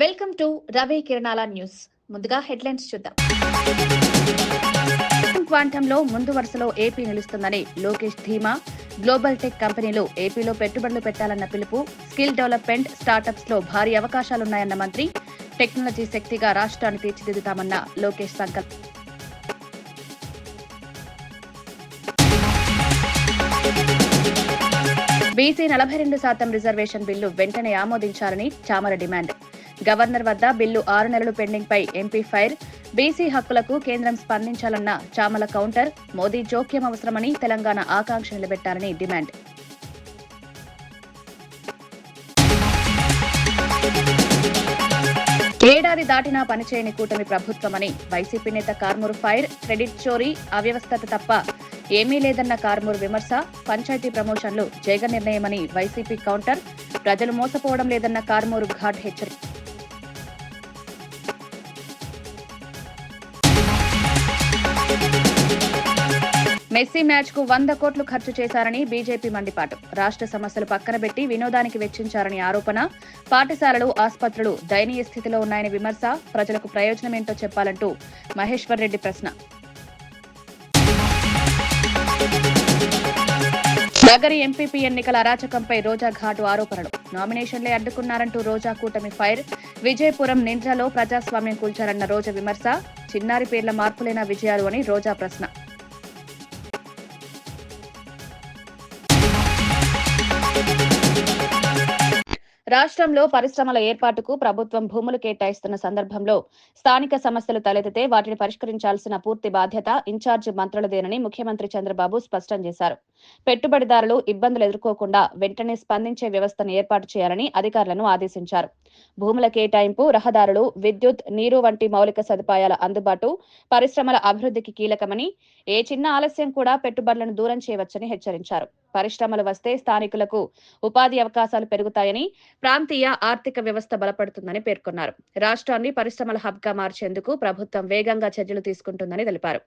Welcome to Ravi కిరణాల news. ముందుగా headlines చూద్దాం. క్వాంటంలో ముందు వరుసలో ఏపీ నిలుస్తుందని లోకేష్ ధీమా. గ్లోబల్ టెక్ కంపెనీలు ఏపీలో పెట్టుబడులు పెట్టాలన్న పిలుపు. స్కిల్ డెవలప్మెంట్ స్టార్టప్స్ లో భారీ అవకాశాలున్నాయన్న మంత్రి. టెక్నాలజీ శక్తిగా రాష్ట్రాన్ని తీర్చిదిద్దుతామన్న లోకేష్ సంకల్పం. బీసీ 42% రిజర్వేషన్ బిల్లు వెంటనే ఆమోదించాలని చామల డిమాండ్. గవర్నర్ వద్ద బిల్లు 6 నెలలు పెండింగ్ పై ఎంపీ ఫైర్. బీసీ హక్కులకు కేంద్రం స్పందించాలన్న చామల కౌంటర్. మోదీ జోక్యం అవసరమని తెలంగాణ ఆకాంక్ష నిలబెట్టాలని డిమాండ్. ఏడాది దాటినా పనిచేయని కూటమి ప్రభుత్వమని వైసీపీ నేత కార్మూరు ఫైర్. క్రెడిట్ చోరీ, అవ్యవస్థత తప్ప ఏమీ లేదన్న కార్మూరు విమర్శ. పంచాయతీ ప్రమోషన్లు జగన్ నిర్ణయమని వైసీపీ కౌంటర్. ప్రజలు మోసపోవడం లేదన్న కార్మూరు ఘాట్ హెచ్చరిక. మెస్సీ మ్యాచ్ కు 100 కోట్లు ఖర్చు చేశారని బీజేపీ మండిపాటు. రాష్ట్ర సమస్యలు పక్కన పెట్టి వినోదానికి వెచ్చించారని ఆరోపణ. పాఠశాలలు, ఆసుపత్రులు దయనీయ స్థితిలో ఉన్నాయని విమర్శ. ప్రజలకు ప్రయోజనమేంటో చెప్పాలంటూ మహేశ్వర్ రెడ్డి ప్రశ్న. నగరి ఎంపీపీ ఎన్నికల అరాచకంపై రోజా ఘాటు ఆరోపణలు. నామినేషన్లే అడ్డుకున్నారంటూ రోజా కూటమి ఫైర్. విజయపురం నింద్రలో ప్రజాస్వామ్యం కూల్చారన్న రోజా విమర్శ. చిన్నారి పేర్ల మార్పులేనా విజయాలు అని రోజా ప్రశ్న. రాష్ట్రంలో పరిశ్రమల ఏర్పాటుకు ప్రభుత్వం భూములు కేటాయిస్తున్న సందర్భంలో స్థానిక సమస్యలు తలెత్తితే వాటిని పరిష్కరించాల్సిన పూర్తి బాధ్యత ఇన్ఛార్జి మంత్రులదేనని ముఖ్యమంత్రి చంద్రబాబు స్పష్టం చేశారు. పెట్టుబడిదారులు ఇబ్బందులు ఎదుర్కోకుండా వెంటనే స్పందించే వ్యవస్థను ఏర్పాటు చేయాలని అధికారులను ఆదేశించారు. భూముల కేటాయింపు, రహదారులు, విద్యుత్, నీరు వంటి మౌలిక సదుపాయాల అందుబాటు పరిశ్రమల అభివృద్ధికి కీలకమని, ఏ చిన్న ఆలస్యం కూడా పెట్టుబడులను దూరం చేయవచ్చని హెచ్చరించారు. పరిశ్రమలు వస్తే స్థానికులకు ఉపాధి అవకాశాలు పెరుగుతాయని, ప్రాంతీయ ఆర్థిక వ్యవస్థ బలపడుతుందని పేర్కొన్నారు. రాష్ట్రాన్ని పరిశ్రమల హబ్ గా మార్చేందుకు ప్రభుత్వం వేగంగా చర్యలు తీసుకుంటుందని తెలిపారు.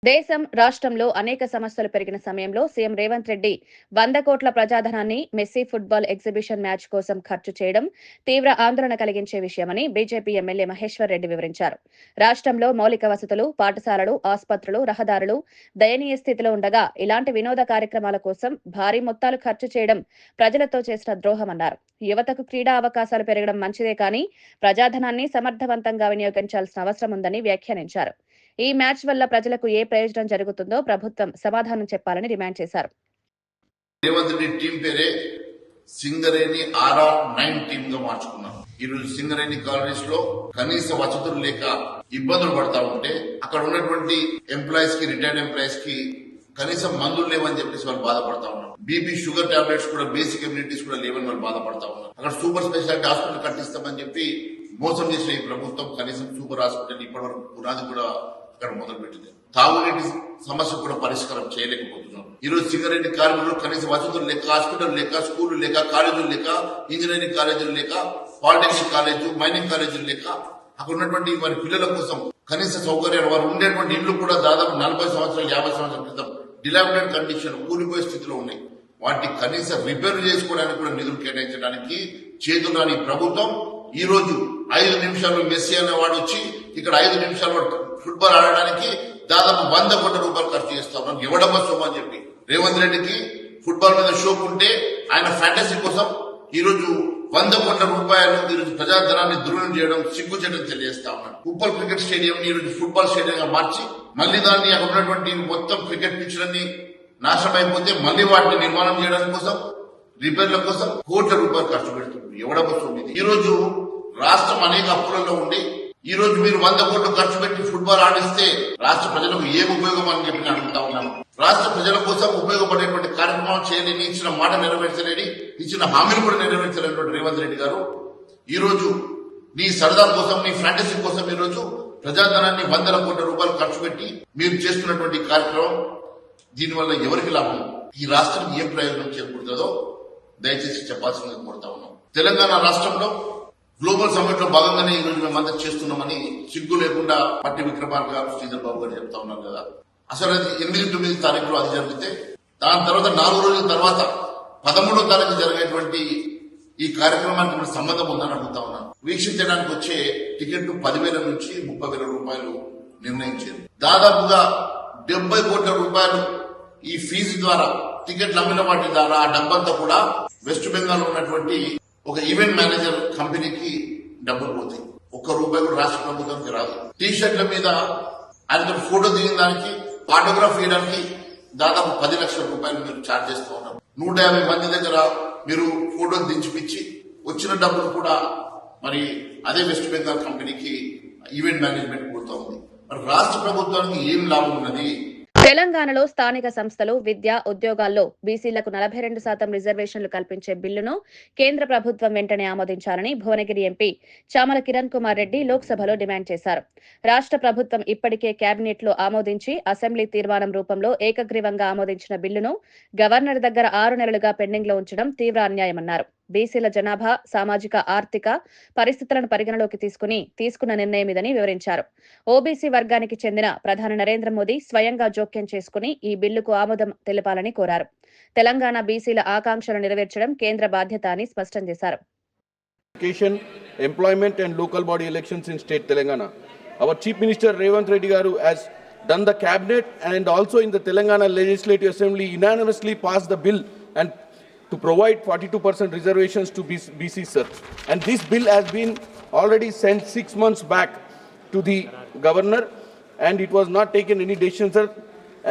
దేశం, రాష్ట్రంలో అనేక సమస్యలు పెరిగిన సమయంలో సీఎం రేవంత్ రెడ్డి 100 కోట్ల ప్రజాధనాన్ని మెస్సీ ఫుట్బాల్ ఎగ్జిబిషన్ మ్యాచ్ కోసం ఖర్చు చేయడం తీవ్ర ఆందోళన కలిగించే విషయమని బీజేపీ ఎమ్మెల్యే మహేశ్వర్ రెడ్డి వివరించారు. రాష్ట్రంలో మౌలిక వసతులు, పాఠశాలలు, ఆసుపత్రులు, రహదారులు దయనీయ స్థితిలో ఉండగా ఇలాంటి వినోద కార్యక్రమాల కోసం భారీ మొత్తాలు ఖర్చు చేయడం ప్రజలతో చేసిన ద్రోహమన్నారు. యువతకు క్రీడా అవకాశాలు పెరగడం మంచిదే కానీ ప్రజాధనాన్ని సమర్థవంతంగా వినియోగించాల్సిన అవసరం ఉందని వ్యాఖ్యానించారు. ఈ మ్యాచ్ వల్ల ప్రజలకు ఏ ప్రయోజనం జరుగుతుందో ప్రభుత్వం సమాధానం చెప్పాలని డిమాండ్ చేశారు. రేవంత్ రెడ్డి టీం పేరే సింగరేణి RR9 టీమ్ గా మార్చుకున్నాం. ఈరోజు సింగరేణి కాలనీస్ లో కనీస వసతులు లేక ఇబ్బందులు పడతా ఉంటే అక్కడ ఉన్నటువంటి ఎంప్లాయీస్ కి, రిటైర్డ్ ఎంప్లాయీస్ కి కనీసం మందులు లేవని చెప్పేసి వాళ్ళు బాధపడతా ఉన్నారు. బీపీ, షుగర్ టాబ్లెట్స్ కూడా, బేసిక్ ఇమ్యూనిటీస్ కూడా లేవని వాళ్ళు బాధపడతా ఉన్నారు. అక్కడ సూపర్ స్పెషాలిటీ హాస్పిటల్ కట్టిస్తామని చెప్పి మోసం చేసిన ఈ ప్రభుత్వం కనీసం సూపర్ హాస్పిటల్ ఇప్పటివరకు పునాది కూడా అక్కడ మొదలుపెట్టింది. తాగునీటి సమస్య కూడా పరిష్కారం చేయలేకపోతున్నాం. ఈ రోజు సింగరేణి కార్మికులు కనీస వసతులు లేక, హాస్పిటల్ లేక, స్కూళ్లు లేక, కాలేజీలు లేక, ఇంజనీరింగ్ కాలేజీలు లేక, పాలిటెక్నిక్ కాలేజీ, మైనింగ్ కాలేజీలు లేక అక్కడ ఉన్నటువంటి వారి పిల్లల కోసం కనీస సౌకర్యాలు, వారు ఉండేటువంటి ఇళ్లు కూడా దాదాపు 40 సంవత్సరాలు, 50 సంవత్సరాల క్రితం డిలామినేట్ కండిషన్, కూలిపోయే స్థితిలో ఉన్నాయి. వాటిని కనీస రిపేర్ చేసుకోవడానికి కూడా నిధులు కేటాయించడానికి చేతులని ప్రభుత్వం ఈ రోజు 5 నిమిషాల్లో మెస్సీ అనేవాడు వచ్చి ఇక్కడ 5 నిమిషాల్లో ఫుట్బాల్ ఆడడానికి దాదాపు 100 కోట్ల రూపాయలు ఖర్చు చేస్తా ఉన్నాం. ఎవడమ్మా సొమ్ము అని చెప్పి రేవంత్ రెడ్డికి ఫుట్బాల్ మీద షోక్ ఉంటే ఆయన ఫ్యాంటసీ కోసం ఈ రోజు 100 కోట్ల రూపాయలు ఈరోజు ప్రజాధనాన్ని దుర్వినియోగం చేయడం సిగ్గుచేటం తెలియజేస్తా ఉన్నాడు. ఉప్పల్ క్రికెట్ స్టేడియం ఈ రోజు ఫుట్బాల్ స్టేడియం గా మార్చి మళ్లీ దాన్ని అక్కడ ఉన్నటువంటి మొత్తం క్రికెట్ పిచ్లన్నీ నాశనం అయిపోతే మళ్లీ వాటిని నిర్మాణం చేయడానికి కోసం, రిపేర్ల కోసం కోట్ల రూపాయలు ఖర్చు పెడుతుంది. ఎవడమ్మా సొమ్ము ఇది? ఈ రోజు రాష్ట్రం అనేక అప్పులలో ఉండి ఈ రోజు మీరు 100 కోట్లు ఖర్చు పెట్టి ఫుట్బాల్ ఆడిస్తే రాష్ట్ర ప్రజలకు ఏం ఉపయోగం అని చెప్పి అడుగుతా ఉన్నాను. రాష్ట్ర ప్రజల కోసం ఉపయోగపడేటువంటి కార్యక్రమం చేయలేని, ఇచ్చిన మాట నెరవేర్చలేని, ఇచ్చిన హామీలు కూడా నెరవేర్చలేనటువంటి రేవంత్ రెడ్డి గారు ఈ రోజు నీ సరదా కోసం, నీ ఫ్యాంటసీ కోసం ఈ రోజు ప్రజాధనాన్ని 100 కోట్ల రూపాయలు ఖర్చు పెట్టి మీరు చేస్తున్నటువంటి కార్యక్రమం దీనివల్ల ఎవరికి లాభం, ఈ రాష్ట్రం ఏం ప్రయోజనం చేకూరుతుందో దయచేసి చెప్పాల్సిందిగా కోరుతా ఉన్నాం. తెలంగాణ రాష్ట్రంలో గ్లోబల్ సమ్మిట్ లో భాగంగానే ఈ రోజు మేమంతా చేస్తున్నామని సిగ్గు లేకుండా పట్టి విక్రమార్క గారు, శ్రీధర్ బాబు గారు చెప్తా ఉన్నారు కదా. అసలు అది 8-9 తారీఖులో అది జరిగితే దాని తర్వాత 4 రోజుల తర్వాత 13వ తారీఖు జరిగేటువంటి ఈ కార్యక్రమానికి మన సంబంధం ఉందని అడుగుతా ఉన్నాను. వీక్షించడానికి వచ్చే టికెట్ 10,000 నుంచి 30,000 రూపాయలు నిర్ణయించారు. దాదాపుగా 70 కోట్ల రూపాయలు ఈ ఫీజు ద్వారా టికెట్లు అమ్మిన వాటి ద్వారా ఆ డబ్బంతా కూడా వెస్ట్ బెంగాల్ ఉన్నటువంటి ఒక ఈవెంట్ మేనేజర్ కంపెనీకి డబ్బులు పోతాయి. ఒక్క రూపాయి కూడా రాష్ట్ర ప్రభుత్వానికి రాదు. టీ షర్ట్ల మీద ఆయనతో ఫోటో దిగిన దానికి, ఆటోగ్రాఫ్ ఇవ్వడానికి దాదాపు 10 లక్షల రూపాయలు మీరు ఛార్జ్ చేస్తూ ఉన్నారు. 150 మంది దగ్గర మీరు ఫోటోలు దించిపిచ్చి వచ్చిన డబ్బులు కూడా మరి అదే వెస్ట్ బెంగాల్ కంపెనీకి ఈవెంట్ మేనేజ్మెంట్ పోతా ఉంది. మరి రాష్ట్ర ప్రభుత్వానికి ఏం లాభం ఉన్నది? తెలంగాణలో స్థానిక సంస్థలు, విద్య, ఉద్యోగాల్లో బీసీలకు 42% రిజర్వేషన్లు కల్పించే బిల్లును కేంద్ర ప్రభుత్వం వెంటనే ఆమోదించాలని భువనగిరి ఎంపీ చామల కిరణ్ కుమార్ రెడ్డి లోక్సభలో డిమాండ్ చేశారు. రాష్ట్ర ప్రభుత్వం ఇప్పటికే కేబినెట్ లో ఆమోదించి అసెంబ్లీ తీర్మానం రూపంలో ఏకగ్రీవంగా ఆమోదించిన బిల్లును గవర్నర్ దగ్గర 6 నెలలుగా పెండింగ్ లో ఉంచడం తీవ్ర అన్యాయమన్నారు. బీసీల జనాభా, సామాజిక, ఆర్థిక పరిస్థితులను పరిగణలోకి తీసుకున్న నిర్ణయం ఇదని వివరించారు. ఓబీసీ వర్గానికి చెందిన ప్రధాని నరేంద్ర మోదీ స్వయంగా జోక్యం చేసుకుని ఈ బిల్లుకు ఆమోదం తెలపాలని కోరారు. తెలంగాణ బీసీల ఆకాంక్షలు నెరవేర్చడం కేంద్ర బాధ్యత అని స్పష్టం చేశారు. Employment and local body elections in state Telangana. Our Chief Minister Revanth Reddy Garu has done the cabinet and also in the Telangana Legislative Assembly unanimously passed the bill and to provide 42% reservations to BC sir. And this bill has been already sent 6 months back to the governor and it was not taken any decision sir.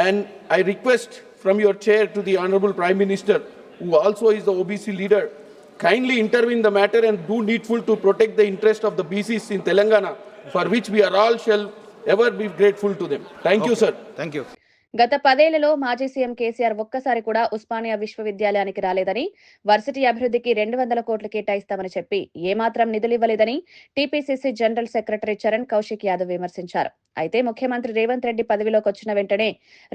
And I request from your chair to the Honorable Prime Minister, who also is the OBC leader, kindly intervene the matter and do needful to protect the interest of the BCs in Telangana, for which we are all shall ever be grateful to them. Thank you sir. Thank you. గత 10 ఏళ్లలో మాజీ CM KCR ఒక్కసారి కూడా ఉస్మానియా విశ్వవిద్యాలయానికి రాలేదని, varsity అభివృద్ధికి 200 కోట్లు కేటాయిస్తామని చెప్పి ఏమాత్రం నిధులివ్వలేదని TPCC general secretary Charan Kaushik Yadav విమర్శించారు. అయితే ముఖ్యమంత్రి రేవంత్ రెడ్డి పదవిలోకి వచ్చిన వెంటనే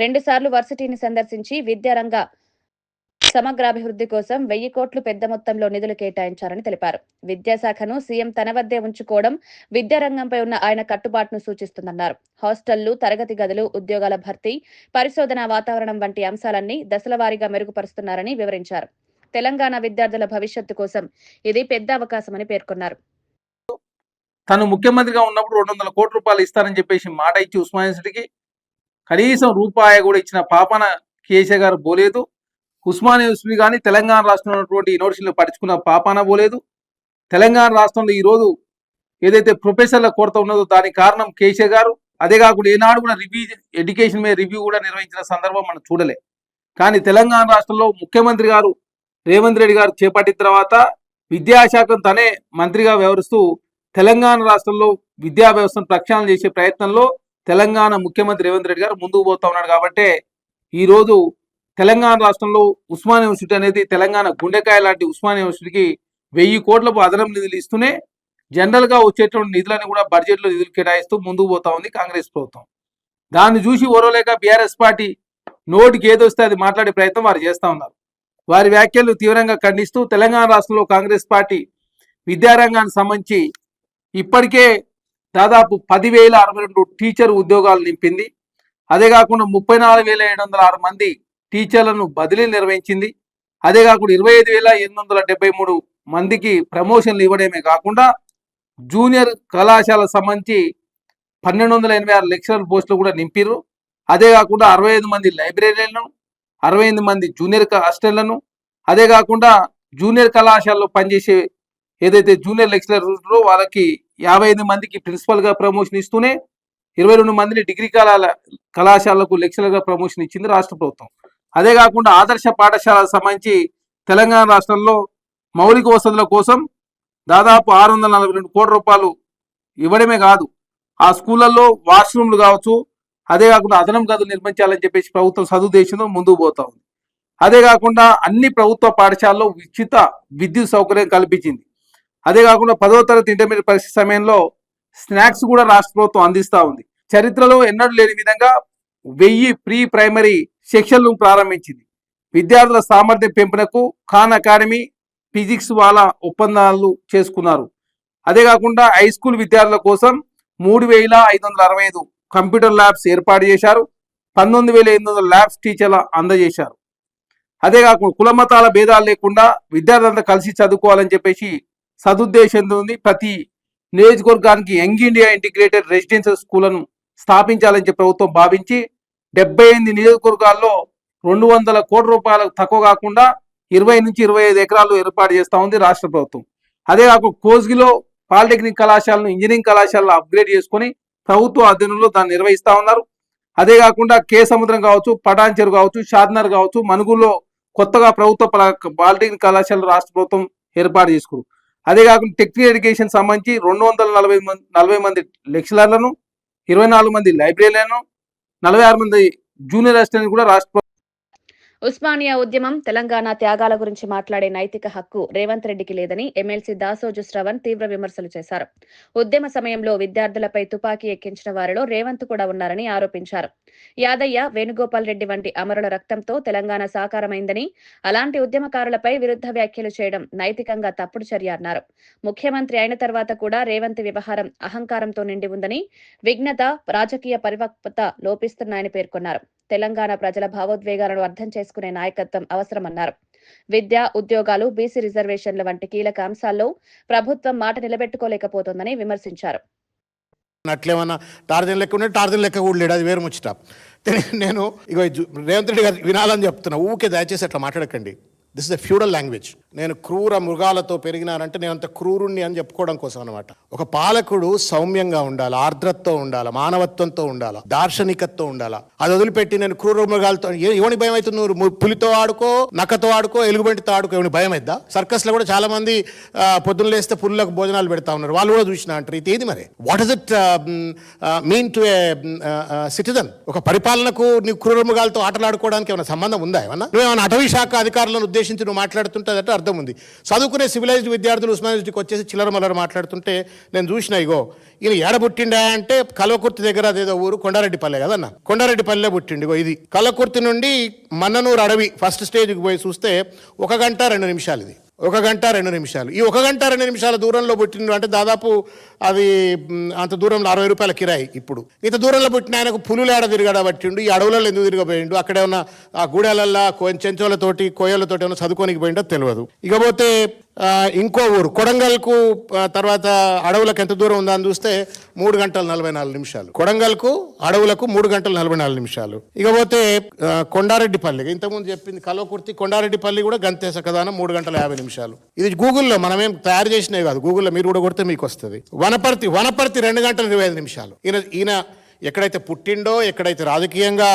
2 సార్లు వర్సిటీని సందర్శించి విద్యారంగ సమగ్రాభివృద్ధి కోసం 1000 కోట్లు పెద్ద మొత్తంలో నిధులు కేటాయించారని తెలిపారు. విద్యాశాఖను సీఎం తన వద్దే ఉంచుకోవడం విద్యారంగంపై ఉన్న ఆయన కట్టుబాటును సూచిస్తుందన్నారు. హాస్టళ్లు, తరగతి గదులు, ఉద్యోగాల భర్తీ, పరిశోధనా వాతావరణం వంటి అంశాలన్నీ దశలవారీగా మెరుగుపరుస్తున్నారని వివరించారు. తెలంగాణ విద్యార్థుల భవిష్యత్తు కోసం ఇది పెద్ద అవకాశమని పేర్కొన్నారు. తను ముఖ్యమంత్రిగా ఉన్నప్పుడు 200 కోట్ల రూపాయలు ఇస్తారని చెప్పేసి మాట ఇచ్చి ఉస్మానియా యూనివర్సిటీకి కనీసం రూపాయి కూడా ఇచ్చిన పాపన కేసీఆర్ గారు పోలేదు. ఉస్మానియా యూనివర్సిటీ కానీ తెలంగాణ రాష్ట్రంలో ఉన్నటువంటి యూనివర్సిటీలు పరుచుకున్న పాపాన పోలేదు. తెలంగాణ రాష్ట్రంలో ఈరోజు ఏదైతే ప్రొఫెసర్ల కొరత ఉన్నదో దానికి కారణం కేసీఆర్ గారు. అదే కాకుండా ఏనాడు కూడా ఎడ్యుకేషన్ మీద రివ్యూ కూడా నిర్వహించిన సందర్భం మనం చూడలే. కానీ తెలంగాణ రాష్ట్రంలో ముఖ్యమంత్రి గారు రేవంత్ రెడ్డి గారు చేపట్టిన తర్వాత విద్యాశాఖను తనే మంత్రిగా వ్యవహరిస్తూ తెలంగాణ రాష్ట్రంలో విద్యా వ్యవస్థను ప్రక్షాళన చేసే ప్రయత్నంలో తెలంగాణ ముఖ్యమంత్రి రేవంత్ రెడ్డి గారు ముందుకు పోతా ఉన్నాడు. కాబట్టి ఈరోజు తెలంగాణ రాష్ట్రంలో ఉస్మానియా యూనివర్సిటీ అనేది తెలంగాణ గుండెకాయ లాంటి ఉస్మానియా యూనివర్సిటీకి 1000 కోట్లకు అదనపు నిధులు ఇస్తూనే జనరల్ గా వచ్చేటువంటి నిధులని కూడా బడ్జెట్ లో నిధులు కేటాయిస్తూ ముందుకు పోతా ఉంది కాంగ్రెస్ ప్రభుత్వం. దాన్ని చూసి ఓరలేక బీఆర్ఎస్ పార్టీ నోటికి ఏదొస్తే అది మాట్లాడే ప్రయత్నం వారు చేస్తా ఉన్నారు. వారి వ్యాఖ్యలు తీవ్రంగా ఖండిస్తూ తెలంగాణ రాష్ట్రంలో కాంగ్రెస్ పార్టీ విద్యారంగానికి సంబంధించి ఇప్పటికే దాదాపు 10,062 టీచర్ ఉద్యోగాలు నింపింది. అదే కాకుండా 34,706 మంది టీచర్లను బదిలీ నిర్వహించింది. అదే కాకుండా 25,873 మందికి ప్రమోషన్లు ఇవ్వడమే కాకుండా జూనియర్ కళాశాలకు సంబంధించి 1,286 లెక్చరర్ పోస్టులు కూడా నింపిర్రు. అదే కాకుండా 65 మంది లైబ్రరీలను, 68 మంది జూనియర్ హాస్టళ్లను, అదే కాకుండా జూనియర్ కళాశాలలో పనిచేసే ఏదైతే జూనియర్ లెక్చరర్ ఉంటారో వాళ్ళకి 55 మందికి ప్రిన్సిపల్ గా ప్రమోషన్ ఇస్తూనే 22 మందిని డిగ్రీ కళాశాలకు లెక్చరర్ గా ప్రమోషన్ ఇచ్చింది రాష్ట్ర ప్రభుత్వం. అదే కాకుండా ఆదర్శ పాఠశాలకు సంబంధించి తెలంగాణ రాష్ట్రంలో మౌలిక వసతుల కోసం దాదాపు 642 కోట్ల రూపాయలు ఇవ్వడమే కాదు, ఆ స్కూళ్ళల్లో వాష్రూమ్లు కావచ్చు, అదే కాకుండా అదనం గదులు నిర్మించాలని చెప్పేసి ప్రభుత్వం సదుద్దేశంతో ముందుకు పోతా ఉంది. అదే కాకుండా అన్ని ప్రభుత్వ పాఠశాలలో ఉచిత విద్యుత్ సౌకర్యం కల్పించింది. అదే కాకుండా 10వ తరగతి ఇంటర్మీడియట్ పరీక్ష సమయంలో స్నాక్స్ కూడా రాష్ట్ర ప్రభుత్వం అందిస్తూ ఉంది. చరిత్రలో ఎన్నడూ లేని విధంగా 1000 ప్రీ ప్రైమరీ సెక్షన్లు ప్రారంభించింది. విద్యార్థుల సామర్థ్యం పెంపునకు ఖాన్ అకాడమీ, ఫిజిక్స్ వాళ్ళ ఒప్పందాలు చేసుకున్నారు. అదే కాకుండా హై స్కూల్ విద్యార్థుల కోసం 3,565 కంప్యూటర్ ల్యాబ్స్ ఏర్పాటు చేశారు. 19,800 ల్యాబ్స్ టీచర్ల అందజేశారు. అదే కాకుండా కులమతాల భేదాలు లేకుండా విద్యార్థులంతా కలిసి చదువుకోవాలని చెప్పేసి సదుద్దేశంతో ప్రతి నియోజకవర్గానికి యంగ్ ఇండియా ఇంటిగ్రేటెడ్ రెసిడెన్షియల్ స్కూళ్లను స్థాపించాలని చెప్పి ప్రభుత్వం భావించి 78 నియోజకవర్గాల్లో 200 కోట్ల రూపాయలకు తక్కువ కాకుండా 20 నుంచి 25 ఎకరాలు ఏర్పాటు చేస్తా ఉంది రాష్ట్ర ప్రభుత్వం. అదే కాకుండా కోస్గిలో పాలిటెక్నిక్ కళాశాలను ఇంజనీరింగ్ కళాశాలను అప్గ్రేడ్ చేసుకొని ప్రభుత్వ అధీనంలో దాన్ని నిర్వహిస్తా ఉన్నారు. అదే కాకుండా కే సముద్రం కావచ్చు, పటాన్ చెరువు కావచ్చు, షాద్నగర్ కావచ్చు, మనుగుల్లో కొత్తగా ప్రభుత్వ పాలిటెక్నిక్ కళాశాల రాష్ట్ర ప్రభుత్వం ఏర్పాటు చేసుకున్నారు. అదే కాకుండా టెక్నికల్ ఎడ్యుకేషన్ సంబంధించి 240 మంది లెక్చరర్లను, 24 మంది లైబ్రరీలను, 46 మంది జూనియర్ అసిస్టెంట్ కూడా రాష్ట్ర ఉస్మానియా ఉద్యమం, తెలంగాణ త్యాగాల గురించి మాట్లాడే నైతిక హక్కు రేవంత్ రెడ్డికి లేదని ఎమ్మెల్సీ దాసోజు శ్రవణ్ తీవ్ర విమర్శలు చేశారు. ఉద్యమ సమయంలో విద్యార్థులపై తుపాకీ ఎక్కించిన వారిలో రేవంత్ కూడా ఉన్నారని ఆరోపించారు. యాదయ్య, వేణుగోపాల్ రెడ్డి వంటి అమరుల రక్తంతో తెలంగాణ సాకారమైందని, అలాంటి ఉద్యమకారులపై విరుద్ధ వ్యాఖ్యలు చేయడం నైతికంగా తప్పుడు చర్య అన్నారు. ముఖ్యమంత్రి అయిన తర్వాత కూడా రేవంత్ వ్యవహారం అహంకారంతో నిండి ఉందని, విఘ్నత, రాజకీయ పరిపక్వత లోపిస్తున్నాయని పేర్కొన్నారు. తెలంగాణ ప్రజల భావోద్వేగాలను అర్థం చేసుకునే నాయకత్వం అవసరమన్నారు. విద్య, ఉద్యోగాలు, బీసీ రిజర్వేషన్ల వంటి కీలక అంశాల్లో ప్రభుత్వం మాట నిలబెట్టుకోలేకపోతోందని విమర్శించారు. అట్లేమన్నా టార్జన్ లెక్క ఉండే టార్జన్ లెక్క కూడా లేడు, అది వేరు ముచ్చట. నేను ఇగో రేవంత్ రెడ్డి గారు వినాలని చెప్తున్నా, ఊకే దయచేసి అట్లా మాట్లాడకండి. This is the feudal language. నేను క్రూర మృగాలతో పెరిగినానంటే నేను అంత క్రూరుణ్ణి అని చెప్పుకోవడం కోసం అనమాట. ఒక పాలకుడు సౌమ్యంగా ఉండాలి, ఆర్ద్రతతో ఉండాలి, మానవత్వంతో ఉండాలి, దార్శనికతతో ఉండాలి. అది వదిలిపెట్టి నేను క్రూర మృగాలతో ఎవరికి భయం అవుతుంది? నువ్వు పులితో ఆడుకో, నక్కతో ఆడుకో, ఎలుగుబంటితో ఆడుకో, ఎవరికి భయం అవుద్దా? సర్కస్లో కూడా చాలా మంది పొద్దున్న లేస్తే పుల్లకు భోజనాలు పెడతా ఉన్నారు, వాళ్ళు కూడా చూసినా అంటారు. ఇది ఏది మరి? What is it mean to A citizen? ఒక పరిపాలనకు నీ క్రూర మృగాలతో ఆటలాడుకోవడానికి ఏమైనా సంబంధం ఉందా? ఏమన్నా నువ్వేమైనా అటవీ శాఖ అధికారులను ఉద్దేశించి నువ్వు మాట్లాడుతుంటే అర్థం ఉంది. చదువుకునే సివిలైజ్డ్ విద్యార్థులు ఉస్మానియా యూనివర్సిటీకి వచ్చేసి చిల్లర మల్లర మాట్లాడుతుంటే నేను చూసిన, ఇగో ఈయన ఏడబుట్టిండా అంటే కల్వకుర్తి దగ్గర అదేదో ఊరు కొండారెడ్డిపల్లె కదన్న, కొండారెడ్డిపల్లె పుట్టిండు. ఇగో ఇది కల్వకుర్తి నుండి మన్ననూరు అడవి ఫస్ట్ స్టేజ్కి పోయి చూస్తే 1 గంట 2 నిమిషాలు. ఇది 1 గంట 2 నిమిషాలు. ఈ 1 గంట 2 నిమిషాల దూరంలో పుట్టిండు అంటే దాదాపు అది అంత దూరంలో 60 రూపాయల కిరాయి. ఇప్పుడు ఇంత దూరంలో పుట్టిన ఆయనకు పులులేడ తిరగడ పట్టిండు, ఈ అడవులలో ఎందుకు తిరగబోయిండు, అక్కడే ఉన్న ఆ గూడెలల్లో చెంచోలతోటి కోయలతోటి ఏమైనా చదువుకోనికి పోయిండో తెలియదు. ఇకపోతే ఇంకో ఊరు కొడంగల్కు తర్వాత అడవులకు ఎంత దూరం ఉందా అని చూస్తే 3 గంటల 44 నిమిషాలు. కొడంగల్కు అడవులకు 3 గంటల 44 నిమిషాలు. ఇకపోతే కొండారెడ్డిపల్లి, ఇంతకుముందు చెప్పింది కల్వకుర్తి, కొండారెడ్డిపల్లి కూడా గంతేస కదాన 3 గంటల 50 నిమిషాలు. ఇది గూగుల్లో మనమేం తయారు చేసినవి కాదు, గూగుల్లో మీరు కూడా కొడితే మీకు వస్తుంది. వనపర్తి 2 గంటల 25 నిమిషాలు. ఈయన ఎక్కడైతే పుట్టిండో, ఎక్కడైతే రాజకీయంగా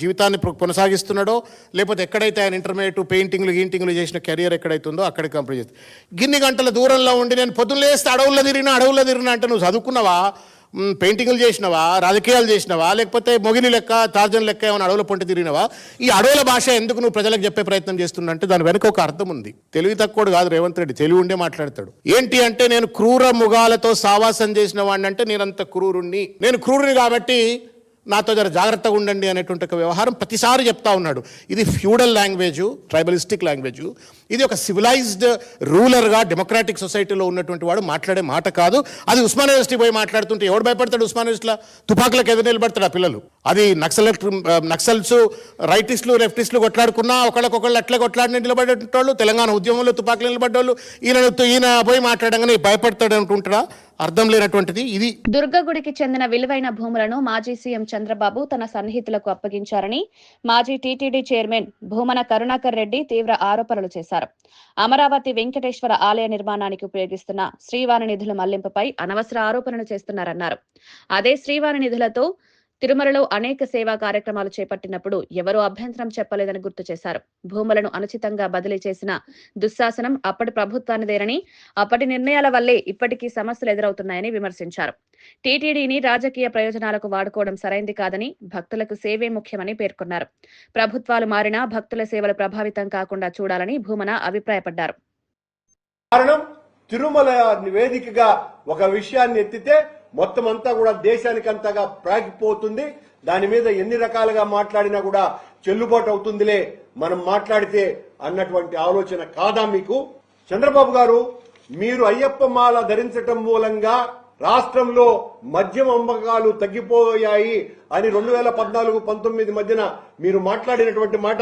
జీవితాన్ని కొనసాగిస్తున్నాడో, లేకపోతే ఎక్కడైతే ఆయన ఇంటర్మీడియట్ పెయింటింగ్లు చేసిన కెరియర్ ఎక్కడైతే ఉందో అక్కడికి కంప్లీట్ చేస్తాడు. గిన్ని గంటల దూరంలో ఉండి నేను పొద్దున్న లేస్తే అడవుల్లో తిరిగినా అంటే నువ్వు చదువుకున్నావా, పెయింటింగ్లు చేసినవా, రాజకీయాలు చేసినవా, లేకపోతే మొగిలి లెక్క టార్జన్ లెక్క ఏమైనా అడవుల పొంటి తిరిగినవా? ఈ అడవుల భాష ఎందుకు నువ్వు ప్రజలకు చెప్పే ప్రయత్నం చేస్తున్నా అంటే దాని వెనుక ఒక అర్థం ఉంది. తెలివి తక్కువడు కాదు రేవంత్ రెడ్డి, తెలివి ఉండే మాట్లాడతాడు. ఏంటి అంటే నేను క్రూర మృగాలతో సావాసం చేసిన వాడిని అంటే నేనంత క్రూరుణ్ణి, నేను క్రూరుని కాబట్టి నాతో జర జాగ్రత్తగా ఉండండి అనేటువంటి ఒక వ్యవహారం ప్రతిసారి చెప్తా ఉన్నాడు. ఇది ఫ్యూడల్ లాంగ్వేజ్, ట్రైబలిస్టిక్ లాంగ్వేజ్. ఇది ఒక సివిలైజ్డ్ రూలర్గా డెమోక్రాటిక్ సొసైటీలో ఉన్నటువంటి వాడు మాట్లాడే మాట కాదు. అది ఉస్మానియా యూనివర్సిటీ పోయి మాట్లాడుతుంటే ఎవడు భయపడతాడు? ఉస్మానియా యూనివర్సిటీలో తుపాకులకు ఎదురు నిలబడతాడు ఆ పిల్లలు. అది నక్సల్స్ రైటిస్టులు లెఫ్టిస్టులు కొట్లాడుకున్నా ఒకళ్ళకొకళ్ళు అట్లే కొట్లాడిన నిలబడేటోళ్ళు, తెలంగాణ ఉద్యమంలో తుపాకులు నిలబడ్డోళ్ళు ఈయన పోయి మాట్లాడంగానే భయపడతాడు అనుకుంటారా? అర్థం లేనటువంటిది ఇది. దుర్గగుడికి చెందిన విలువైన భూములను మాజీ సీఎం చంద్రబాబు తన సన్నిహితులకు అప్పగించారని మాజీ టీటీడీ చైర్మన్ భూమన కరుణాకర్ రెడ్డి తీవ్ర ఆరోపణలు చేశారు. అమరావతి వెంకటేశ్వర ఆలయ నిర్మాణానికి ఉపయోగిస్తున్న శ్రీవారి నిధుల మళ్లింపుపై అనవసర ఆరోపణలు చేస్తున్నారన్నారు. అదే శ్రీవారి నిధులతో తిరుమలలో అనేక సేవా కార్యక్రమాలు చేపట్టినప్పుడు ఎవరూ అభ్యంతరం చెప్పలేదని గుర్తు చేశారు. భూములను అనుచితంగా బదిలీ చేసిన దుశ్శాసనం అప్పటి ప్రభుత్వానిదేనని, అప్పటి నిర్ణయాల వల్లే ఇప్పటికీ సమస్యలు ఎదురవుతున్నాయని విమర్శించారు. టీటీడీని రాజకీయ ప్రయోజనాలకు వాడుకోవడం సరైంది కాదని, భక్తులకు సేవే ముఖ్యమని పేర్కొన్నారు. ప్రభుత్వాలు మారినా భక్తుల సేవలు ప్రభావితం కాకుండా చూడాలని భూమన అభిప్రాయపడ్డారు. కారణం తిరుమల వేదికగా ఒక విషయాన్ని ఎత్తితే మొత్తం అంతా కూడా దేశానికి అంతగా ప్రాగిపోతుంది. దాని మీద ఎన్ని రకాలుగా మాట్లాడినా కూడా చెల్లుబాటు అవుతుందిలే మనం మాట్లాడితే అన్నటువంటి ఆలోచన కాదా మీకు? చంద్రబాబు గారు, మీరు అయ్యప్ప మాల ధరించటం మూలంగా రాష్ట్రంలో మద్యం అమ్మకాలు తగ్గిపోయాయి అని 2014-19 మధ్యన మీరు మాట్లాడినటువంటి మాట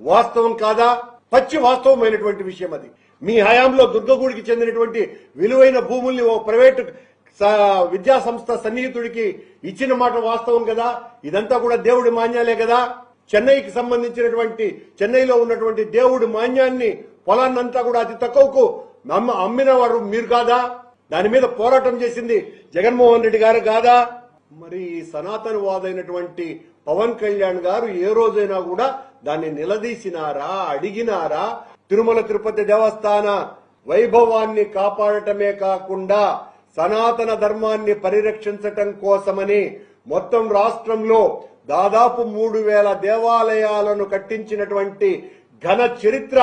వాస్తవం కాదా? పచ్చి వాస్తవమైనటువంటి విషయం అది. మీ హయాంలో దుర్గగూడికి చెందినటువంటి విలువైన భూముల్ని ఓ ప్రైవేటు విద్యా సంస్థ సన్నిహితుడికి ఇచ్చిన మాట వాస్తవం కదా? ఇదంతా కూడా దేవుడి మాన్యాలే కదా? చెన్నైకి సంబంధించినటువంటి చెన్నైలో ఉన్నటువంటి దేవుడి మాన్యాన్ని పొలాన్నంతా కూడా అతి తక్కువకు అమ్మిన వారు మీరు కాదా? దాని మీద పోరాటం చేసింది జగన్మోహన్ రెడ్డి గారు కాదా? మరి సనాతనవాదైనటువంటి పవన్ కళ్యాణ్ గారు ఏ రోజైనా కూడా దాన్ని నిలదీసినారా, అడిగినారా? తిరుమల తిరుపతి దేవస్థాన వైభవాన్ని కాపాడటమే కాకుండా సనాతన ధర్మాన్ని పరిరక్షించటం కోసమని మొత్తం రాష్ట్రంలో దాదాపు 3000 దేవాలయాలను కట్టించినటువంటి ఘన చరిత్ర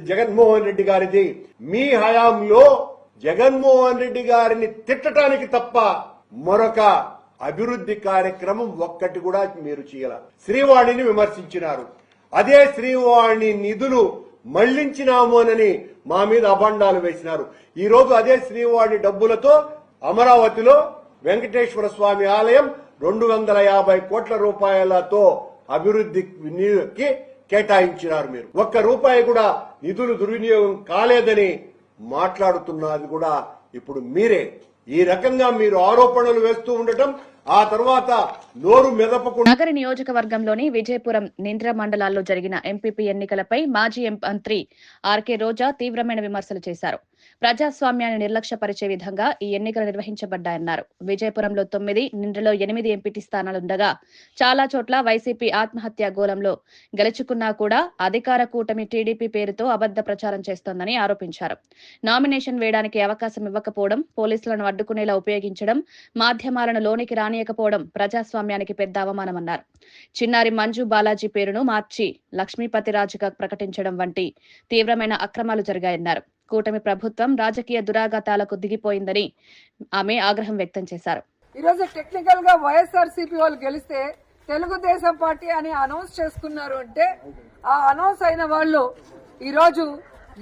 జగన్మోహన్ రెడ్డి గారిది. మీ హయాంలో జగన్మోహన్ రెడ్డి గారిని తిట్టడానికి తప్ప మరొక అభివృద్ధి కార్యక్రమం ఒక్కటి కూడా మీరు చేయాల. శ్రీవాణిని విమర్శించినారు. అదే శ్రీవాణి నిధులు మళ్లించినామోనని మా మీద అభండాలు వేసినారు. ఈ రోజు అదే శ్రీవాణి డబ్బులతో అమరావతిలో వెంకటేశ్వర స్వామి ఆలయం 250 కోట్ల రూపాయలతో అభివృద్ధికి కేటాయించినారు. మీరు ఒక్క రూపాయి కూడా నిధులు దుర్వినియోగం కాలేదని మాట్లాడుతున్నది కూడా ఇప్పుడు మీరే. ఈ రకంగా మీరు ఆరోపణలు వేస్తూ ఉండటం, ఆ తర్వాత నోరు మెదపకుండా. నగర నియోజకవర్గంలోని విజయపురం, నింద్ర మండలాల్లో జరిగిన ఎంపీపీ ఎన్నికలపై మాజీ మంత్రి ఆర్కే రోజా తీవ్రమైన విమర్శలు చేశారు. ప్రజాస్వామ్యాన్ని నిర్లక్ష్యపరిచే విధంగా ఈ ఎన్నికలు నిర్వహించబడ్డాయన్నారు. విజయపురంలో 9, నింద్రలో 8 ఎంపీటీ స్థానాలుండగా చాలా చోట్ల వైసీపీ ఆత్మహత్యా గోలంలో గెలుచుకున్నా కూడా అధికార కూటమి టీడీపీ పేరుతో అబద్ద ప్రచారం చేస్తోందని ఆరోపించారు. నామినేషన్ వేయడానికి అవకాశం ఇవ్వకపోవడం, పోలీసులను అడ్డుకునేలా ఉపయోగించడం, మాధ్యమాలను లోనికి రానియకపోవడం ప్రజాస్వామ్యానికి పెద్ద అవమానమన్నారు. చిన్నారి మంజు బాలాజీ పేరును మార్చి లక్ష్మీపతిరాజుగా ప్రకటించడం వంటి తీవ్రమైన అక్రమాలు జరిగాయన్నారు. కూటమి ప్రభుత్వం రాజకీయ దురాఘాతాలకు దిగిపోయిందని ఆమె ఆగ్రహం వ్యక్తం చేశారు. ఈరోజు టెక్నికల్ గా వైఎస్ఆర్సీపీ వాళ్ళు గెలిస్తే తెలుగుదేశం పార్టీ అని అనౌన్స్ చేసుకున్నారు అంటే ఆ అనౌన్స్ అయిన వాళ్ళు ఈరోజు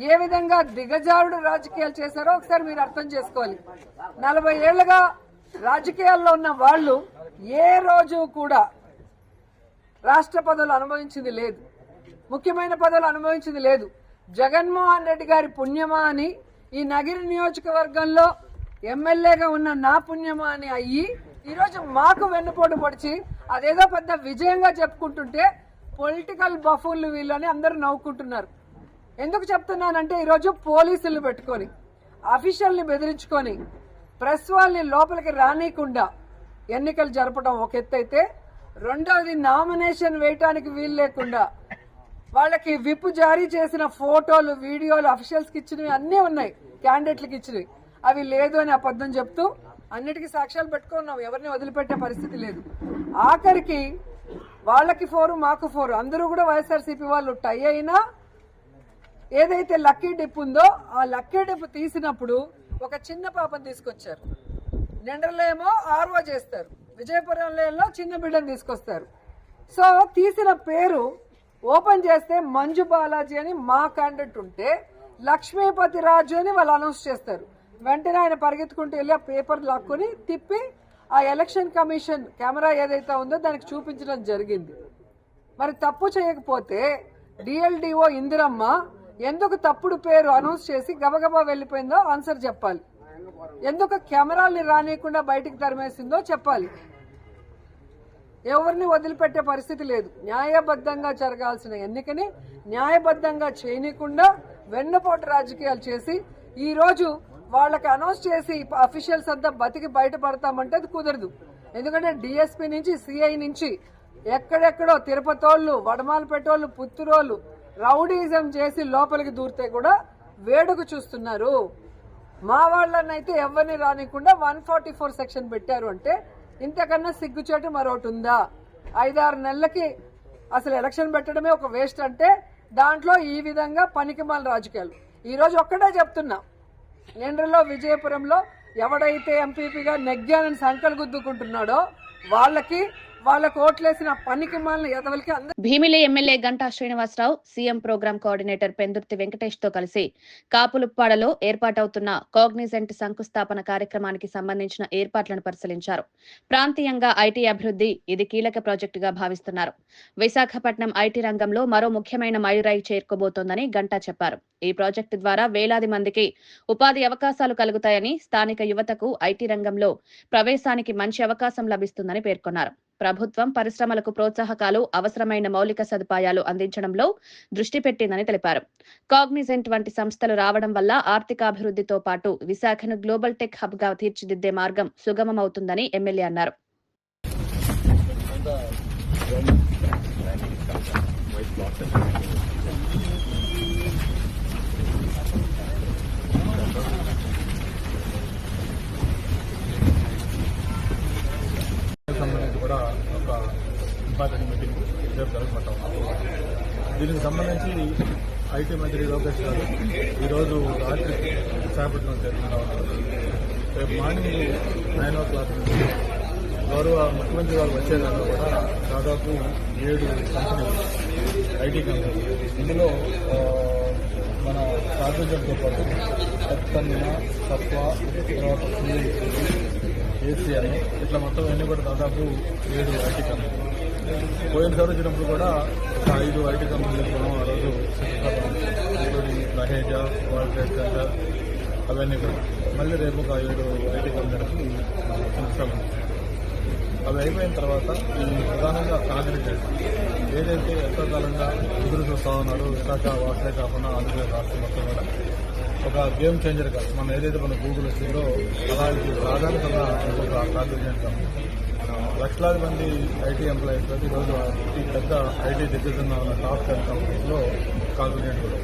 ఏ విధంగా దిగజారుడు రాజకీయాలు చేశారో ఒకసారి మీరు అర్థం చేసుకోవాలి. 40 ఏళ్లుగా రాజకీయాల్లో ఉన్న వాళ్ళు ఏ రోజు కూడా రాష్ట్ర పదవులు అనుభవించింది లేదు, ముఖ్యమైన పదవులు అనుభవించింది లేదు. జగన్మోహన్ రెడ్డి గారి పుణ్యమా అని ఈ నగిరి నియోజకవర్గంలో ఎమ్మెల్యేగా ఉన్న నా పుణ్యమా అని అయ్యి ఈరోజు మాకు వెన్నుపోటు పొడిచి అదేదో పెద్ద విజయంగా చెప్పుకుంటుంటే పొలిటికల్ బఫూన్లు వీళ్ళని అందరూ నవ్వుకుంటున్నారు. ఎందుకు చెప్తున్నానంటే ఈరోజు పోలీసులు పెట్టుకొని అఫీషియల్ని బెదిరించుకొని ప్రెస్ వాళ్ళని లోపలికి రానియకుండా ఎన్నికలు జరపడం ఒక ఎత్తు అయితే, రెండవది నామినేషన్ వేయటానికి వీలు లేకుండా వాళ్ళకి విప్ జారీ చేసిన ఫోటోలు, వీడియోలు అఫీషియల్స్కి ఇచ్చినవి అన్నీ ఉన్నాయి, క్యాండిడేట్లకు ఇచ్చినవి. అవి లేదు అని అబద్ధం చెప్తూ అన్నిటికీ సాక్ష్యాలు పెట్టుకున్నాం. ఎవరిని వదిలిపెట్టే పరిస్థితి లేదు. ఆఖరికి వాళ్ళకి 4 మాకు 4 అందరూ కూడా వైఎస్ఆర్సీపీ వాళ్ళు టై అయినా ఏదైతే లక్కీ డిప్ ఉందో ఆ లక్కీ డిప్ తీసినప్పుడు ఒక చిన్న పాపను తీసుకొచ్చారు. నిండ్రలో ఏమో ఆర్వో చేస్తారు, విజయపురంలో చిన్న బిడ్డను తీసుకొస్తారు. సో తీసిన పేరు ఓపెన్ చేస్తే మంజు బాలాజీ అని మా క్యాండిడేట్ ఉంటే లక్ష్మీపతి రాజు అని వాళ్ళు అనౌన్స్ చేస్తారు. వెంటనే ఆయన పరిగెత్తుకుంటూ వెళ్ళి ఆ పేపర్ లాక్కుని తిప్పి ఆ ఎలక్షన్ కమిషన్ కెమెరా ఏదైతే ఉందో దానికి చూపించడం జరిగింది. మరి తప్పు చేయకపోతే డిఎల్డిఓ ఇందిరమ్మ ఎందుకు తప్పుడు పేరు అనౌన్స్ చేసి గబగబా వెళ్లిపోయిందో ఆన్సర్ చెప్పాలి. ఎందుకు కెమెరాల్ని రానియకుండా బయటికి తరిమేసిందో చెప్పాలి. ఎవరిని వదిలిపెట్టే పరిస్థితి లేదు. న్యాయబద్ధంగా జరగాల్సిన ఎన్నికని న్యాయబద్ధంగా చేయనీయకుండా వెన్నుపోటు రాజకీయాలు చేసి ఈ రోజు వాళ్ళకి అనౌన్స్ చేసి అఫీషియల్స్ అంతా బతికి బయటపడతామంటే అది కుదరదు. ఎందుకంటే డిఎస్పీ నుంచి సిఐ నుంచి ఎక్కడెక్కడో తిరుపతోళ్ళు, వడమాలపేటోళ్ళు, పుత్తూరోళ్ళు రౌడీజం చేసి లోపలికి దూరితే కూడా వేడుక చూస్తున్నారు. మా వాళ్ళనైతే ఎవరిని రానికుండా 144 సెక్షన్ పెట్టారు అంటే ఇంతకన్నా సిగ్గుచేటు మరొకటి ఉందా? 5-6 నెలలకి అసలు ఎలక్షన్ పెట్టడమే ఒక వేస్ట్ అంటే దాంట్లో ఈ విధంగా పనికిమాల రాజకీయాలు. ఈ రోజు ఒక్కటే చెప్తున్నా, నిండ్రలో విజయపురంలో ఎవడైతే ఎంపీపీగా నెగ్గానని సంకలు గుద్దుకుంటున్నాడో వాళ్ళకి వాళ్ళకు ఓట్లేసిన పనికి మాలిన ఎదవలకి అందరూ. Bheemili MLA Ganta Srinivasarao CM program coordinator Pendurthi Venkatesh తో కలిసి కాపులుప్పాడలో ఏర్పాటవుతున్న కాగ్నిజెంట్ శంకుస్థాపన కార్యక్రమానికి సంబంధించిన ఏర్పాట్లను పరిశీలించారు. ప్రాంతీయంగా ఐటీ అభివృద్ధి ఇది కీలక ప్రాజెక్టుగా భావిస్తున్నారు. విశాఖపట్నం ఐటీ రంగంలో మరో ముఖ్యమైన మైలురాయి చేరుకోబోతోందని గంటా చెప్పారు. ఈ ప్రాజెక్టు ద్వారా వేలాది మందికి ఉపాధి అవకాశాలు కలుగుతాయని, స్థానిక యువతకు ఐటీ రంగంలో ప్రవేశానికి మంచి అవకాశం లభిస్తుందని పేర్కొన్నారు. ప్రభుత్వం పరిశ్రమలకు ప్రోత్సాహకాలు, అవసరమైన మౌలిక సదుపాయాలు అందించడంలో దృష్టి పెట్టిందని తెలిపారు. కాగ్నిజెంట్ వంటి సంస్థలు రావడం వల్ల ఆర్థికాభివృద్ధితో పాటు విశాఖను గ్లోబల్ టెక్ హబ్ గా తీర్చిదిద్దే మార్గం సుగమమవుతుందని ఎమ్మెల్యే అన్నారు. సంబంధించి కూడా ఒక ఇంపార్టెంట్ మీటింగ్ రేపు జరుగుతుంటాం. దీనికి సంబంధించి ఐటీ మంత్రి లోకేష్ గారు ఈరోజు రాత్రి విశాఖపట్నం చేరుకుంటా ఉన్నారు. రేపు మార్నింగ్ 9 o'clock నుంచి గౌరవ ముఖ్యమంత్రి గారు వచ్చేదాకా కూడా దాదాపు 7 కంపెనీలు, ఐటీ కంపెనీలు, ఇందులో మన కాగ్నిజెంట్తో పాటు సత్కన్య, సత్వా, తర్వాత ఏసీఎల్, ఇట్లా మొత్తం అన్నీ కూడా దాదాపు 7 ఐటీ కంపెనీలు. పోయినసారి వచ్చినప్పుడు కూడా ఒక 5 ఐటీ కంపెనీలు మనం ఆ రోజు ఇంక్లూడింగ్ లహేజా, వరల్డ్ ట్రేడ్ సెంటర్, అవన్నీ కూడా మళ్ళీ రేపు ఒక 7 ఐటీ కంపెనీలకి శంకుస్థాపన. అవి అయిపోయిన తర్వాత ఈ ప్రధానంగా కాంగ్రెస్ ఏదైతే ఎంతో కాలంగా ఎదురు చూస్తా ఉన్నారో విశాఖ వాసనే కాకుండా ఆంధ్రప్రదేశ్ రాష్ట్రం మొత్తం కూడా ఒక గేమ్ చేంజర్గా మనం ఏదైతే మన గూగుల్ వచ్చిందో అలాంటి ప్రాధాన్యతగా ఒక కాంగ్రెస్ లక్షలాది మంది ఐటీ ఎంప్లాయీస్ ఈరోజు ఈ పెద్ద ఐటీ దిగ్గజంగా ఉన్న టాప్ 10 కంపెనీస్లో కాంగ్రెస్ కూడా.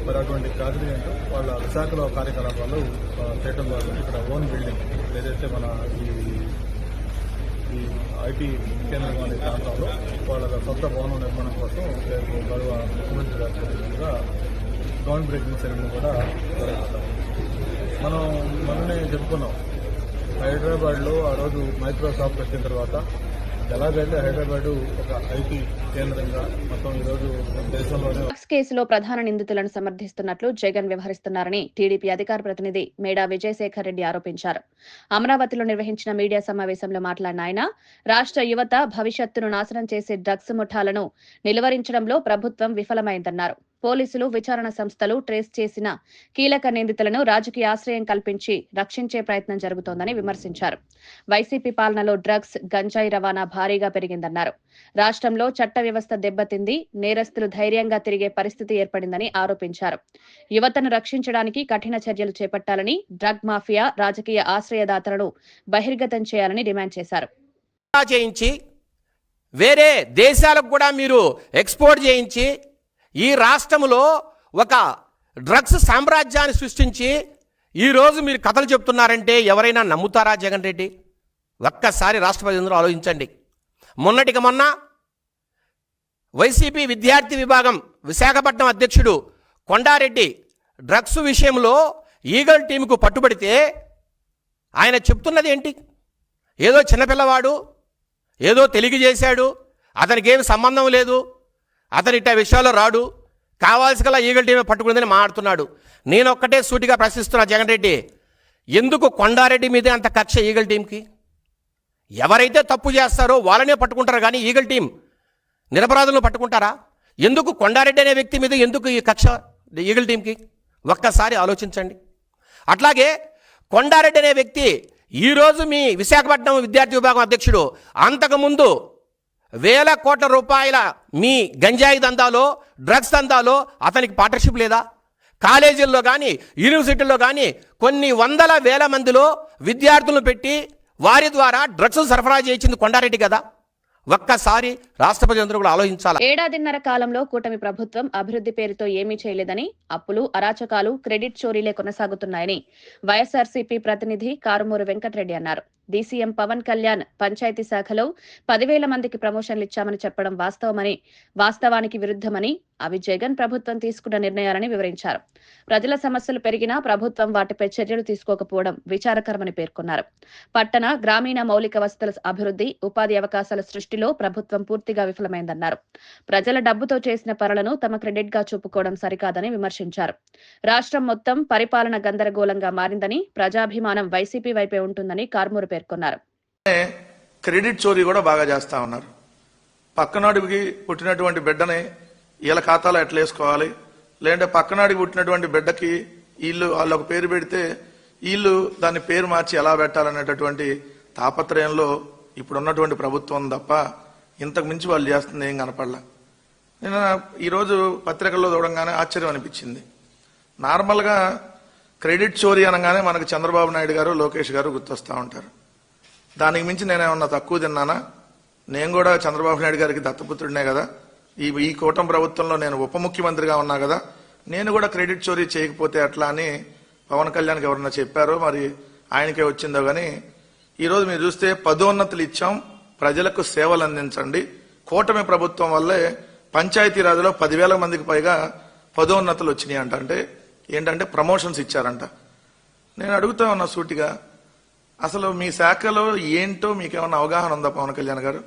మరి అటువంటి కాంగ్రెస్ వాళ్ళ విశాఖలో కార్యకలాపాలు చేయడం ద్వారా ఇక్కడ ఓన్ బిల్డింగ్ ఏదైతే మన ఈ ఐటీ కేంద్రం అనే ప్రాంతంలో వాళ్ళ సొంత భవనం నిర్మాణం కోసం రేపు గౌరవ ముఖ్యమంత్రి గారు గ్రౌండ్ బ్రేకింగ్ సెరమనీ కూడా జరుగుతాం. మనం మొన్ననే చెప్పుకున్నాం, హైదరాబాద్లో ఆ రోజు మైక్రోసాఫ్ట్ వచ్చిన తర్వాత ఎలాగైతే హైదరాబాద్ ఒక ఐటీ కేంద్రంగా మొత్తం ఈరోజు దేశంలోనే. కేసులో ప్రధాన నిందితులను సమర్థిస్తున్నట్లు జగన్ వ్యవహరిస్తున్నారని టీడీపీ అధికార ప్రతినిధి మేడా విజయశేఖర్ రెడ్డి ఆరోపించారు. అమరావతిలో నిర్వహించిన మీడియా సమావేశంలో మాట్లాడిన ఆయన, రాష్ట్ర యువత భవిష్యత్తును నాశనం చేసే డ్రగ్స్ ముఠాలను నిలువరించడంలో ప్రభుత్వం విఫలమైందన్నారు. పోలీసులు, విచారణ సంస్థలు ట్రేస్ చేసిన కీలక నిందితులను రాజకీయ ఆశ్రయం కల్పించి రక్షించే ప్రయత్నం జరుగుతోందని విమర్శించారు. వైసీపీ పాలనలో డ్రగ్స్, గంజాయి రవాణా భారీగా పెరిగిందన్నారు. రాష్ట్రంలో చట్ట వ్యవస్థ దెబ్బతింది, నేరస్తులు ధైర్యంగా తిరిగే పరిస్థితి ఏర్పడిందని ఆరోపించారు. యువతను రక్షించడానికి కఠిన చర్యలు చేపట్టాలని, డ్రగ్ మాఫియా రాజకీయ ఆశ్రయదాతలను బహిర్గతం చేయాలని డిమాండ్ చేశారు. చేయించి వేరే దేశాలకు కూడా మీరు ఎక్స్పోర్ట్ చేయించి ఈ రాష్ట్రంలో ఒక డ్రగ్స్ సామ్రాజ్యాన్ని సృష్టించి ఈరోజు మీరు కథలు చెప్తున్నారంటే ఎవరైనా నమ్ముతారా? జగన్ రెడ్డి, ఒక్కసారి రాష్ట్ర ప్రజలందరూ ఆలోచించండి. మొన్నటికి మొన్న వైసీపీ విద్యార్థి విభాగం విశాఖపట్నం అధ్యక్షుడు కొండారెడ్డి డ్రగ్స్ విషయంలో ఈగల్ టీంకు పట్టుబడితే ఆయన చెప్తున్నది ఏంటి? ఏదో చిన్నపిల్లవాడు, ఏదో తెలియజేశాడు, అతనికి ఏమి సంబంధం లేదు, అతని ఇట్ట విషయాల్లో రాడు, కావాల్సిన ఈగల్ టీమే పట్టుకుందని మాట్లాడుతున్నాడు. నేను ఒక్కటే సూటిగా ప్రశ్నిస్తున్నా, జగన్ రెడ్డి, ఎందుకు కొండారెడ్డి మీదే అంత కక్ష ఈగల్ టీంకి? ఎవరైతే తప్పు చేస్తారో వాళ్ళనే పట్టుకుంటారు కానీ ఈగల్ టీం నిరపరాధులను పట్టుకుంటారా? ఎందుకు కొండారెడ్డి అనే వ్యక్తి మీద ఎందుకు ఈ కక్ష ఈగల్ టీంకి? ఒక్కసారి ఆలోచించండి. అట్లాగే కొండారెడ్డి అనే వ్యక్తి ఈరోజు మీ విశాఖపట్నం విద్యార్థి విభాగం అధ్యక్షుడు, అంతకుముందు వేల కోట్ల రూపాయల మీ గంజాయి దందాలో, డ్రగ్స్ దందాలో అతనికి పార్ట్నర్షిప్ లేదా? కాలేజీల్లో కానీ యూనివర్సిటీల్లో కానీ కొన్ని వందల వేల మందిలో విద్యార్థులను పెట్టి వారి ద్వారా డ్రగ్స్ సరఫరా చేయించింది కొండారెడ్డి కదా. ఒక్కసారి రాష్ట్ర ప్రజలందరూ కూడా ఆలోచించాలి. ఏడాదిన్నర కాలంలో కూటమి ప్రభుత్వం అభివృద్ధి పేరుతో ఏమీ చేయలేదని, అప్పులు, అరాచకాలు, క్రెడిట్ చోరీలే కొనసాగుతున్నాయని వైఎస్ఆర్సీపీ ప్రతినిధి కారుమూరు వెంకటరెడ్డి అన్నారు. డీసీఎం పవన్ కళ్యాణ్ పంచాయతీ శాఖలో 10,000 మందికి ప్రమోషన్లు ఇచ్చామని చెప్పడం వాస్తవానికి విరుద్ధమని, అవి జగన్ ప్రభుత్వం తీసుకున్న నిర్ణయాలని వివరించారు. ప్రజల సమస్యలు పెరిగినా ప్రభుత్వం వాటిపై చర్యలు తీసుకోకపోవడం విచారకరమని పేర్కొన్నారు. పట్టణ, గ్రామీణ మౌలిక వసతుల అభివృద్ధి, ఉపాధి అవకాశాల సృష్టిలో ప్రభుత్వం పూర్తిగా విఫలమైందన్నారు. ప్రజల డబ్బుతో చేసిన పనులను తమ క్రెడిట్ గా చూపుకోవడం సరికాదని విమర్శించారు. రాష్ట్రం మొత్తం పరిపాలన గందరగోళంగా మారిందని, ప్రజాభిమానం వైసీపీ వైపే ఉంటుందని కార్మూరు పేర్కొన్నారు. క్రెడిట్ చోరీ కూడా బాగా చేస్తా ఉన్నారు. పక్కనాడికి పుట్టినటువంటి బిడ్డని వీళ్ళ ఖాతాలో ఎట్లా వేసుకోవాలి, లేదంటే పక్కనాడికి పుట్టినటువంటి బిడ్డకి వాళ్ళు ఒక పేరు పెడితే వీళ్ళు దాని పేరు మార్చి ఎలా పెట్టాలనేటటువంటి తాపత్రయంలో ఇప్పుడున్నటువంటి ప్రభుత్వం తప్ప ఇంతకు మించి వాళ్ళు చేస్తుంది ఏం కనపడలా. నేను ఈరోజు పత్రికల్లో చూడంగానే ఆశ్చర్యం అనిపించింది. నార్మల్గా క్రెడిట్ చోరీ అనగానే మనకు చంద్రబాబు నాయుడు గారు, లోకేష్ గారు గుర్తొస్తూ ఉంటారు. దానికి మించి నేనేమన్నా తక్కువ తిన్నానా? నేను కూడా చంద్రబాబు నాయుడు గారికి దత్తపుత్రుడినే కదా. ఈ కూటమి ప్రభుత్వంలో నేను ఉప ముఖ్యమంత్రిగా ఉన్నా కదా, నేను కూడా క్రెడిట్ చోరీ చేయకపోతే ఎట్లా అని పవన్ కళ్యాణ్కి ఎవరన్నా చెప్పారో మరి ఆయనకే వచ్చిందో గానీ, ఈరోజు మీరు చూస్తే పదోన్నతులు ఇచ్చాం, ప్రజలకు సేవలు అందించండి. కూటమి ప్రభుత్వం వల్లే పంచాయతీరాజ్లో 10,000 మందికి పైగా పదోన్నతులు వచ్చినాయి అంట. అంటే ఏంటంటే ప్రమోషన్స్ ఇచ్చారంట. నేను అడుగుతా ఉన్నా సూటిగా, అసలు మీ శాఖలో ఏంటో మీకేమన్నా అవగాహన ఉందా పవన్ కళ్యాణ్ గారు?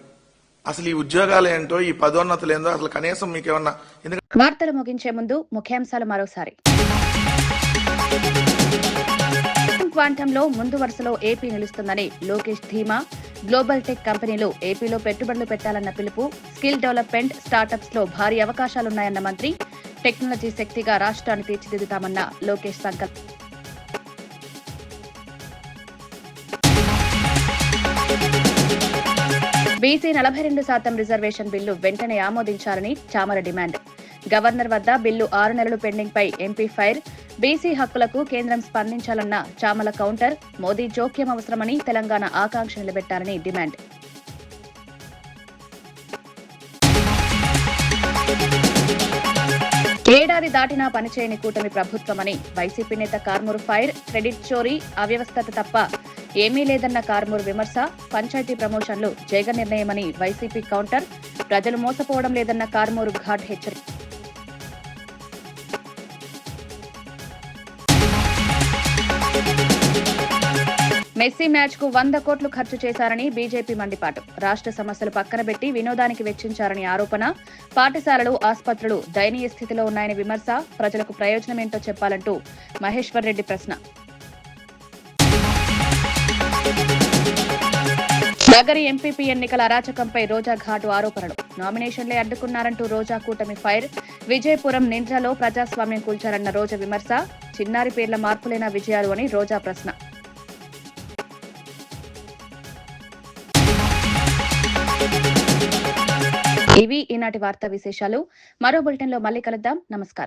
అసలు ఈ ఉద్యోగాలు ఏంటో, ఈ పదోన్నతులు ఏంటో అసలు కనీసం మీకేమన్నా? వార్తలు ముగించే ముందు ముఖ్యాంశాలు మరోసారి. క్వాంటంలో ముందు వరుసలో ఏపీ నిలుస్తుందని లోకేష్ ధీమా. గ్లోబల్ టెక్ కంపెనీలు ఏపీలో పెట్టుబడులు పెట్టాలన్న పిలుపు. స్కిల్ డెవలప్మెంట్, స్టార్టప్స్ లో భారీ అవకాశాలున్నాయన్న మంత్రి. టెక్నాలజీ శక్తిగా రాష్ట్రాన్ని తీర్చిదిద్దుతామన్న లోకేష్ సంకల్పం. బీసీ 42% రిజర్వేషన్ బిల్లు వెంటనే ఆమోదించాలని చామల డిమాండ్. గవర్నర్ వద్ద బిల్లు 6 నెలలు పెండింగ్ పై ఎంపీ ఫైర్. బీసీ హక్కులకు కేంద్రం స్పందించాలన్న చామల కౌంటర్. మోదీ జోక్యం అవసరమని తెలంగాణ ఆకాంక్ష నిలబెట్టాలని డిమాండ్. ఏడాది దాటినా పనిచేయని కూటమి ప్రభుత్వమని వైసీపీ నేత కార్మూరు ఫైర్. క్రెడిట్ చోరీ, అవ్యవస్థత తప్ప ఏమీ లేదన్న కార్మూరు విమర్శ. పంచాయతీ ప్రమోషన్లు జగన్ నిర్ణయమని వైసీపీ కౌంటర్. ప్రజలు మోసపోవడం లేదన్న కార్మూరు ఘాట్ హెచ్చరిక. మెస్సీ మ్యాచ్ కు 100 కోట్లు ఖర్చు చేశారని బీజేపీ మండిపాటు. రాష్ట్ర సమస్యలు పక్కన పెట్టి వినోదానికి వెచ్చించారని ఆరోపణ. పాఠశాలలు, ఆసుపత్రులు దయనీయ స్థితిలో ఉన్నాయని విమర్శ. ప్రజలకు ప్రయోజనమేంటో చెప్పాలంటూ మహేశ్వర్ రెడ్డి ప్రశ్న. నగరి ఎంపీపీ ఎన్నికల అరాచకంపై రోజా ఘాటు ఆరోపణలు. నామినేషన్లే అడ్డుకున్నారంటూ రోజా కూటమి ఫైర్. విజయపురం, నింద్రలో ప్రజాస్వామ్యం కూల్చారన్న రోజా విమర్శ. చిన్నారి పేర్ల మార్పులేనా విజయాలు అని రోజా ప్రశ్న. ఇవి ఈనాటి వార్తా విశేషాలు. మరో బులెటిన్లో మళ్ళీ కలుద్దాం. నమస్కారం.